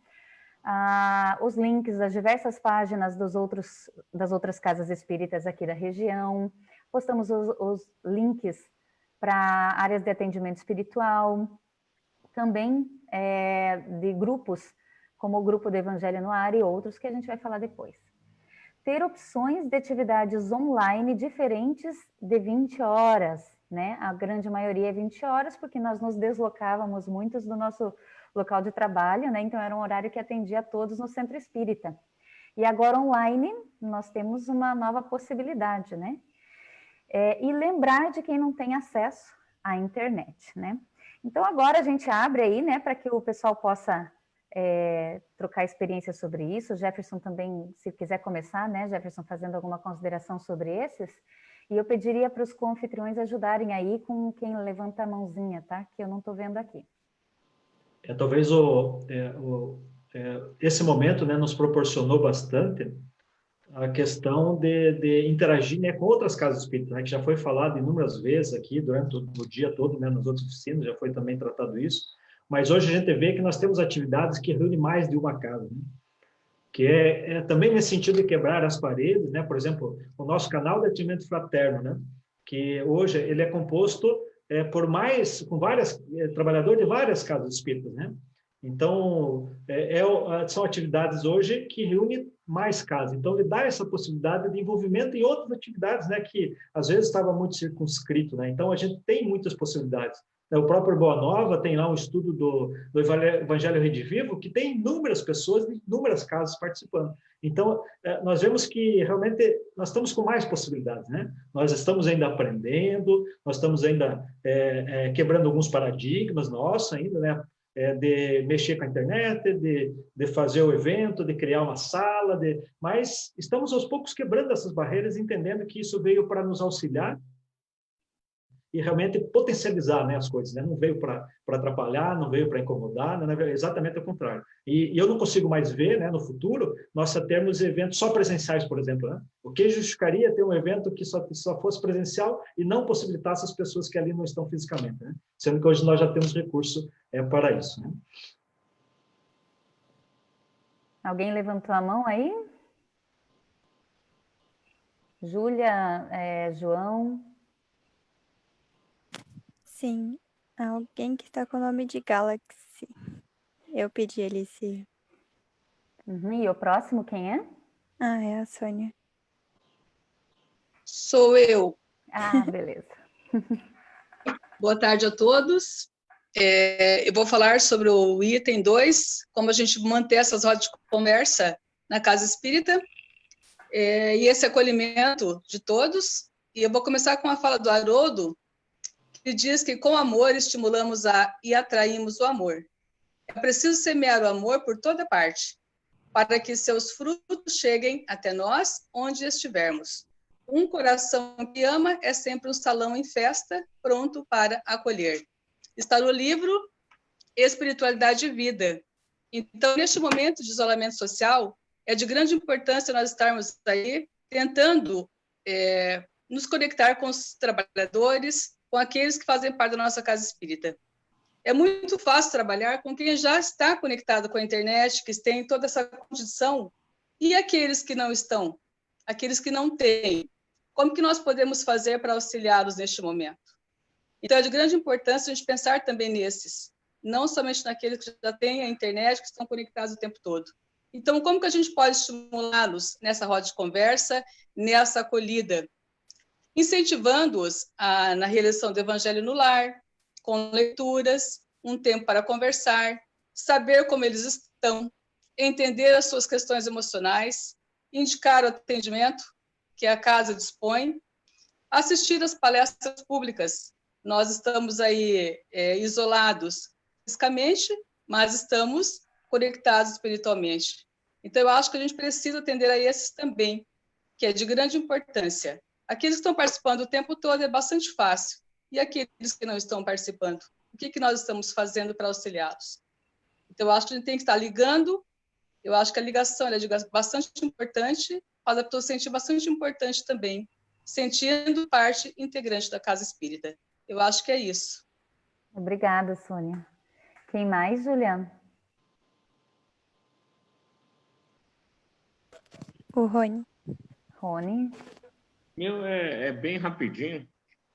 os links das diversas páginas das outras casas espíritas aqui da região. Postamos os links para áreas de atendimento espiritual, também de grupos, como o Grupo do Evangelho no Ar e outros que a gente vai falar depois. Ter opções de atividades online diferentes de 20 horas, né? A grande maioria é 20 horas, porque nós nos deslocávamos muitos do nosso local de trabalho, né? Então era um horário que atendia a todos no Centro Espírita. E agora online nós temos uma nova possibilidade, né? E lembrar de quem não tem acesso à internet, né? Então agora a gente abre aí, né, para que o pessoal possa trocar experiência sobre isso. O Jefferson também, se quiser começar, né, Jefferson, fazendo alguma consideração sobre esses. E eu pediria para os co-anfitriões ajudarem aí com quem levanta a mãozinha, tá? Que eu não estou vendo aqui. Talvez esse momento, né, nos proporcionou bastante a questão de interagir, né, com outras casas espíritas, né, que já foi falado inúmeras vezes aqui durante o dia todo, né, nas outras oficinas, já foi também tratado isso. Mas hoje a gente vê que nós temos atividades que reúnem mais de uma casa, né? Que também nesse sentido de quebrar as paredes, né? Por exemplo, o nosso canal de atendimento fraterno, né? Que hoje ele é composto com vários trabalhadores de várias casas espíritas, né? Então, são atividades hoje que reúnem mais casas. Então, ele dá essa possibilidade de envolvimento em outras atividades, né? Que às vezes estava muito circunscrito, né? Então, a gente tem muitas possibilidades. O próprio Boa Nova tem lá um estudo do Evangelho Redivivo, que tem inúmeras pessoas de inúmeras casas participando. Então, nós vemos que realmente nós estamos com mais possibilidades, né? Nós estamos ainda aprendendo, nós estamos ainda quebrando alguns paradigmas nossos ainda, né? De mexer com a internet, de fazer o evento, de criar uma sala, mas estamos aos poucos quebrando essas barreiras, entendendo que isso veio para nos auxiliar e realmente potencializar, né, as coisas, né? Não veio para atrapalhar, não veio para incomodar, né? Exatamente ao contrário. E eu não consigo mais ver, né, no futuro, nós termos eventos só presenciais, por exemplo, né? O que justificaria ter um evento que só fosse presencial e não possibilitasse as pessoas que ali não estão fisicamente, né? Sendo que hoje nós já temos recurso para isso, né? Alguém levantou a mão aí? Júlia, João? Sim, alguém que está com o nome de Galaxy. Eu pedi ele se... Uhum, e o próximo quem é? Ah, é a Sônia. Sou eu. Ah, beleza. Boa tarde a todos. Eu vou falar sobre o item 2, como a gente manter essas rodas de conversa na Casa Espírita, e esse acolhimento de todos. E eu vou começar com a fala do Haroldo, que diz que com amor estimulamos e atraímos o amor. É preciso semear o amor por toda parte, para que seus frutos cheguem até nós, onde estivermos. Um coração que ama é sempre um salão em festa, pronto para acolher. Está no livro Espiritualidade e Vida. Então, neste momento de isolamento social, é de grande importância nós estarmos aí tentando nos conectar com os trabalhadores, com aqueles que fazem parte da nossa casa espírita. É muito fácil trabalhar com quem já está conectado com a internet, que tem toda essa condição, e aqueles que não estão, aqueles que não têm. Como que nós podemos fazer para auxiliá-los neste momento? Então, é de grande importância a gente pensar também nesses, não somente naqueles que já têm a internet, que estão conectados o tempo todo. Então, como que a gente pode estimulá-los nessa roda de conversa, nessa acolhida? Incentivando-os na realização do Evangelho no lar, com leituras, um tempo para conversar, saber como eles estão, entender as suas questões emocionais, indicar o atendimento que a casa dispõe, assistir às palestras públicas. Nós estamos aí isolados fisicamente, mas estamos conectados espiritualmente. Então, eu acho que a gente precisa atender a esses também, que é de grande importância. Aqueles que estão participando o tempo todo é bastante fácil. E aqueles que não estão participando? O que nós estamos fazendo para auxiliá-los? Então, eu acho que a gente tem que estar ligando. Eu acho que a ligação é bastante importante, faz a pessoa sentir bastante importante também, sentindo parte integrante da Casa Espírita. Eu acho que é isso. Obrigada, Sônia. Quem mais, Juliana? O Rony. Rony. Meu, é bem rapidinho.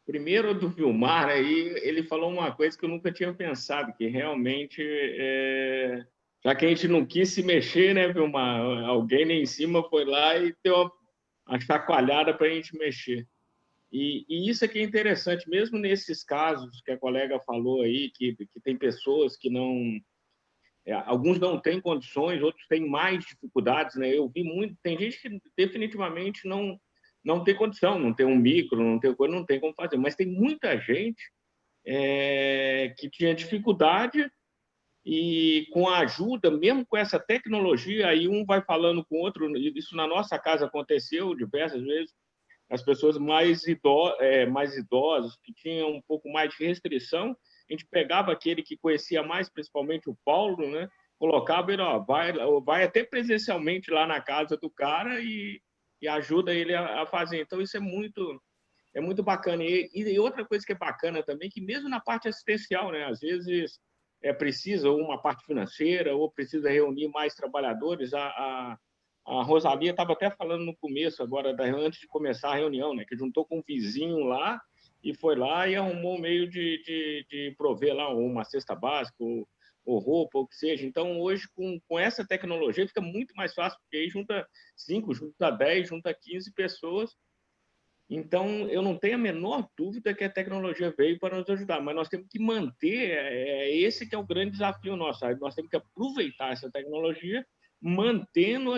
Primeiro, do Vilmar, aí, ele falou uma coisa que eu nunca tinha pensado, que realmente, já que a gente não quis se mexer, né, Vilmar? Alguém lá em cima foi lá e deu uma chacoalhada para a gente mexer. E isso aqui é interessante, mesmo nesses casos que a colega falou aí, que tem pessoas que não... alguns não têm condições, outros têm mais dificuldades, né? Eu vi muito... Tem gente que definitivamente não tem condição, não tem um micro, não tem coisa, não tem como fazer. Mas tem muita gente que tinha dificuldade e com a ajuda, mesmo com essa tecnologia, aí um vai falando com o outro. Isso na nossa casa aconteceu diversas vezes. As pessoas mais idosas, que tinham um pouco mais de restrição, a gente pegava aquele que conhecia mais, principalmente o Paulo, né? Colocava ele, vai até presencialmente lá na casa do cara e ajuda ele a fazer. Então, isso é muito bacana. E outra coisa que é bacana também, que mesmo na parte assistencial, né, às vezes precisa uma parte financeira ou precisa reunir mais trabalhadores. A Rosalia estava até falando no começo, agora, antes de começar a reunião, né, que juntou com um vizinho lá e foi lá e arrumou um meio de prover lá uma cesta básica ou roupa, ou o que seja. Então, hoje, com essa tecnologia, fica muito mais fácil, porque aí junta 5, junta 10, junta 15 pessoas. Então, eu não tenho a menor dúvida que a tecnologia veio para nos ajudar, mas nós temos que manter, esse que é o grande desafio nosso, sabe? Nós temos que aproveitar essa tecnologia, mantendo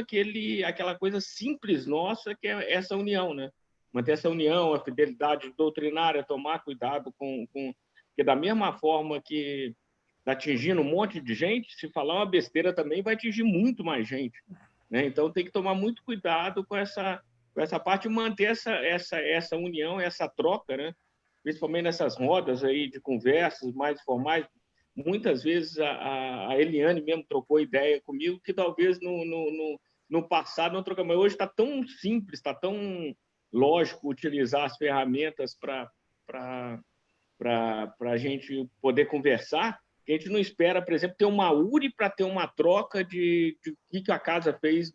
aquela coisa simples nossa, que é essa união, né? Manter essa união, a fidelidade doutrinária, tomar cuidado porque da mesma forma que está atingindo um monte de gente, se falar uma besteira também vai atingir muito mais gente, né? Então tem que tomar muito cuidado com essa parte e manter essa união, essa troca, né? principalmente nessas rodas aí de conversas mais formais, muitas vezes a Eliane mesmo trocou ideia comigo que talvez no passado não trocamos, mas hoje está tão simples, está tão lógico utilizar as ferramentas para a gente poder conversar, que a gente não espera, por exemplo, ter uma URI para ter uma troca de o que a casa fez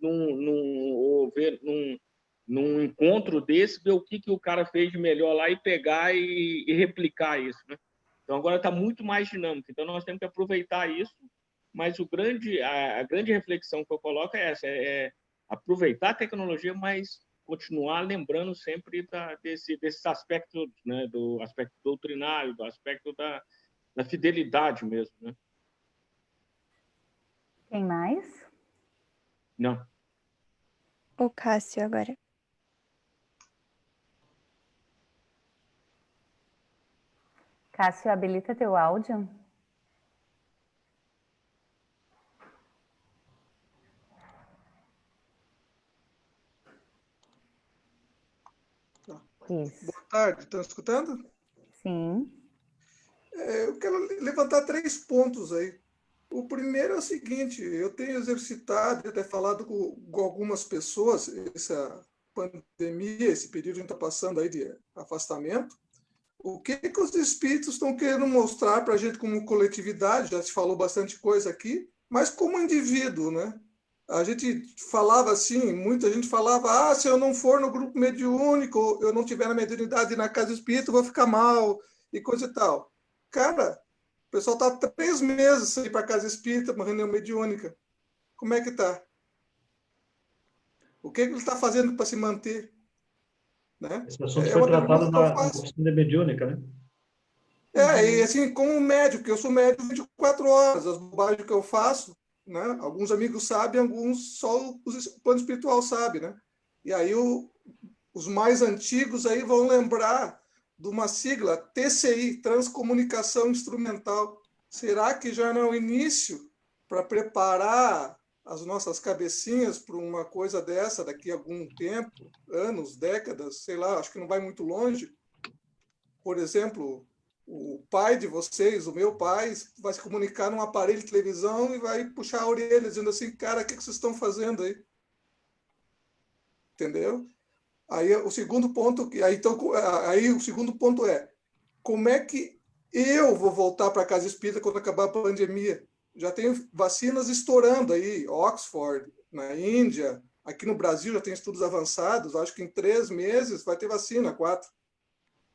num encontro desse, ver o que o cara fez de melhor lá e pegar e replicar isso, né? Então, agora está muito mais dinâmico. Então, nós temos que aproveitar isso, mas a grande reflexão que eu coloco é essa, é aproveitar a tecnologia, mas continuar lembrando sempre desses aspectos, né, do aspecto doutrinário, do aspecto da fidelidade mesmo, né? Quem mais? Não. O Cássio agora. Cássio, habilita teu áudio. Isso. Boa tarde, estão escutando? Sim. Eu quero levantar 3 pontos aí. O primeiro é o seguinte, eu tenho exercitado, até falado com algumas pessoas, essa pandemia, esse período que a gente está passando aí de afastamento, o que os espíritos estão querendo mostrar para a gente como coletividade, já se falou bastante coisa aqui, mas como indivíduo, né? A gente falava assim, muita gente falava, se eu não for no grupo mediúnico, eu não tiver na mediunidade na casa espírita, eu vou ficar mal, e coisa e tal. Cara, o pessoal está 3 meses sem ir para a casa espírita, uma reunião mediúnica. Como é que está? O que ele está fazendo para se manter? Né? Esse assunto foi tratado na oficina mediúnica, né? E assim, como médico, eu sou médico 24 horas, as bobagens que eu faço, né? Alguns amigos sabem, alguns só o plano espiritual sabe, né? E aí os mais antigos aí vão lembrar de uma sigla TCI, Transcomunicação Instrumental. Será que já não é o início para preparar as nossas cabecinhas para uma coisa dessa daqui a algum tempo, anos, décadas, sei lá, acho que não vai muito longe? Por exemplo, o pai de vocês, o meu pai, vai se comunicar num aparelho de televisão e vai puxar a orelha, dizendo assim, cara, o que vocês estão fazendo aí? Entendeu? Aí o segundo ponto, aí o segundo ponto é, como é que eu vou voltar para a casa espírita quando acabar a pandemia? Já tem vacinas estourando aí, Oxford, na Índia, aqui no Brasil já tem estudos avançados, acho que em 3 meses vai ter vacina, 4.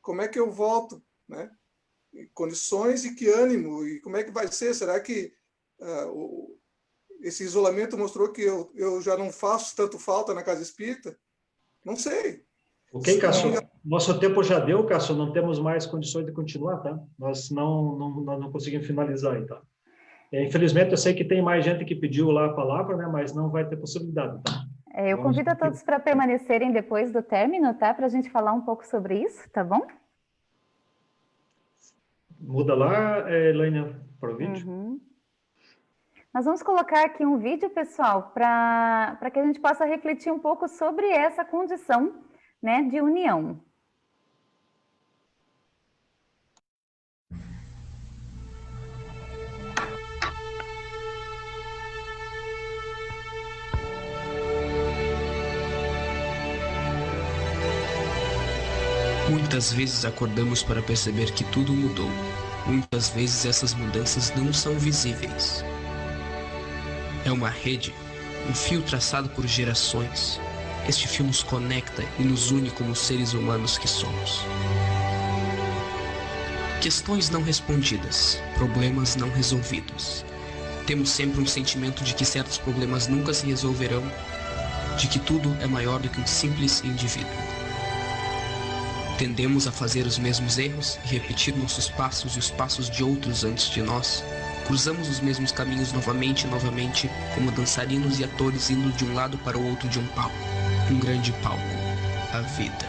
Como é que eu volto, né? Condições e que ânimo, e como é que vai ser? Será que esse isolamento mostrou que eu já não faço tanto falta na casa espírita? Não sei. Ok, Cássio. Nosso tempo já deu, Cássio. Não temos mais condições de continuar, tá? Nós não conseguimos finalizar aí, tá? Infelizmente, eu sei que tem mais gente que pediu lá a palavra, né? Mas não vai ter possibilidade, tá? Eu convido a todos para permanecerem depois do término, tá? Para a gente falar um pouco sobre isso, tá bom? Muda lá, Elaine, para o vídeo. Uhum. Nós vamos colocar aqui um vídeo, pessoal, para que a gente possa refletir um pouco sobre essa condição, né, de união. Muitas vezes acordamos para perceber que tudo mudou. Muitas vezes essas mudanças não são visíveis. É uma rede, um fio traçado por gerações. Este fio nos conecta e nos une como seres humanos que somos. Questões não respondidas, problemas não resolvidos. Temos sempre um sentimento de que certos problemas nunca se resolverão, de que tudo é maior do que um simples indivíduo. Tendemos a fazer os mesmos erros e repetir nossos passos e os passos de outros antes de nós. Cruzamos os mesmos caminhos novamente e novamente, como dançarinos e atores indo de um lado para o outro de um palco. Um grande palco, a vida.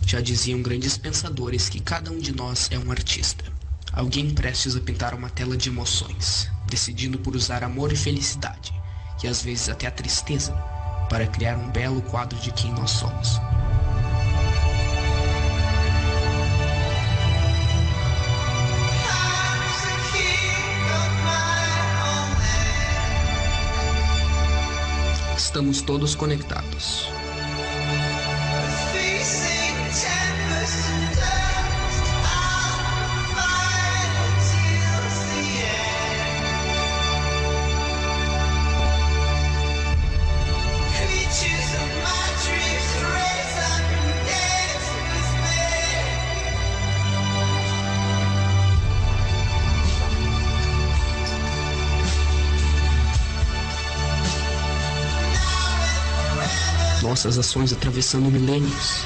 Já diziam grandes pensadores que cada um de nós é um artista. Alguém prestes a pintar uma tela de emoções, decidindo por usar amor e felicidade, e às vezes até a tristeza, para criar um belo quadro de quem nós somos. Estamos todos conectados. Nossas ações atravessando milênios.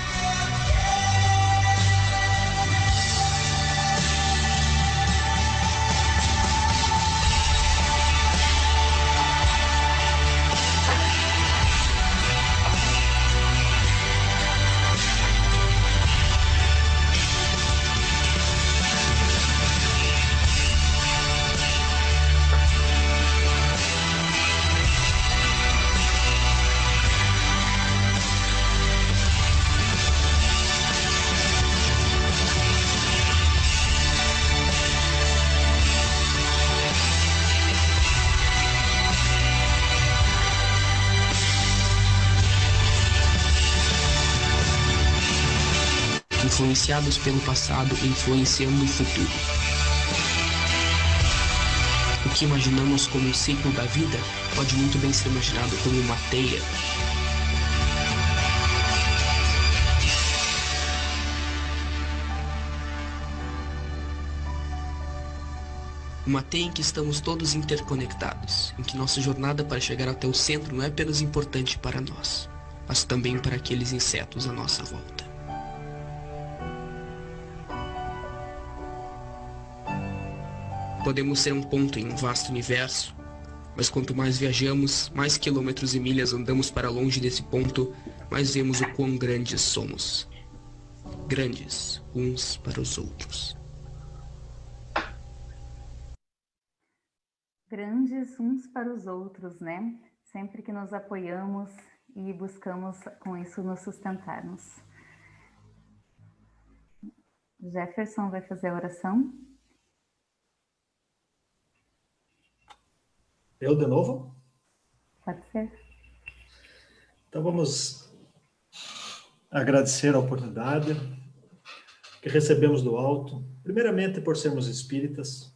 Influenciados pelo passado, influenciando o futuro. O que imaginamos como um ciclo da vida pode muito bem ser imaginado como uma teia. Uma teia em que estamos todos interconectados, em que nossa jornada para chegar até o centro não é apenas importante para nós, mas também para aqueles insetos à nossa volta. Podemos ser um ponto em um vasto universo, mas quanto mais viajamos, mais quilômetros e milhas andamos para longe desse ponto, mais vemos o quão grandes somos. Grandes uns para os outros. Grandes uns para os outros, né? Sempre que nos apoiamos e buscamos com isso nos sustentarmos. Jefferson vai fazer a oração. Eu de novo? Pode ser. Então vamos agradecer a oportunidade que recebemos do alto, primeiramente por sermos espíritas,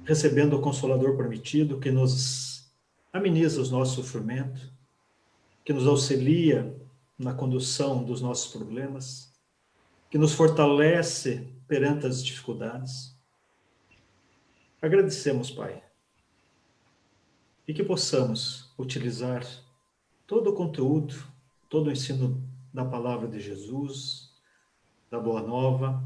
recebendo o Consolador prometido que nos ameniza os nossos sofrimentos, que nos auxilia na condução dos nossos problemas, que nos fortalece perante as dificuldades. Agradecemos, Pai, e que possamos utilizar todo o conteúdo, todo o ensino da palavra de Jesus, da Boa Nova,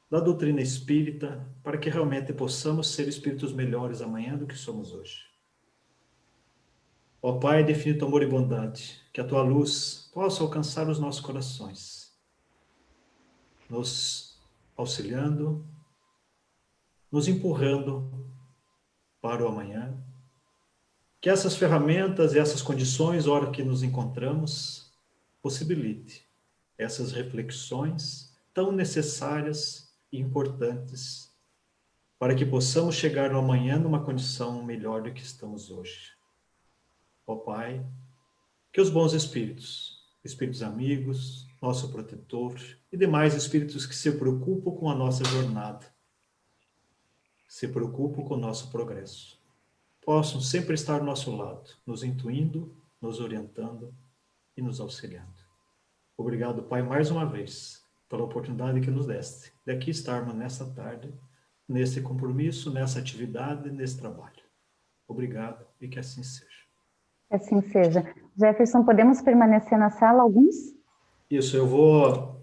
da doutrina espírita, para que realmente possamos ser espíritos melhores amanhã do que somos hoje. Ó Pai de infinito amor e bondade, que a Tua luz possa alcançar os nossos corações, nos auxiliando, nos empurrando para o amanhã. Que essas ferramentas e essas condições, a hora que nos encontramos, possibilite essas reflexões tão necessárias e importantes para que possamos chegar no amanhã numa condição melhor do que estamos hoje. Ó Pai, que os bons espíritos, espíritos amigos, nosso protetor e demais espíritos que se preocupam com a nossa jornada, se preocupam com o nosso progresso, possam sempre estar ao nosso lado, nos intuindo, nos orientando e nos auxiliando. Obrigado, Pai, mais uma vez, pela oportunidade que nos deste de aqui estarmos nessa tarde, nesse compromisso, nessa atividade, nesse trabalho. Obrigado e que assim seja. Que assim seja. Jefferson, podemos permanecer na sala alguns? Isso, eu vou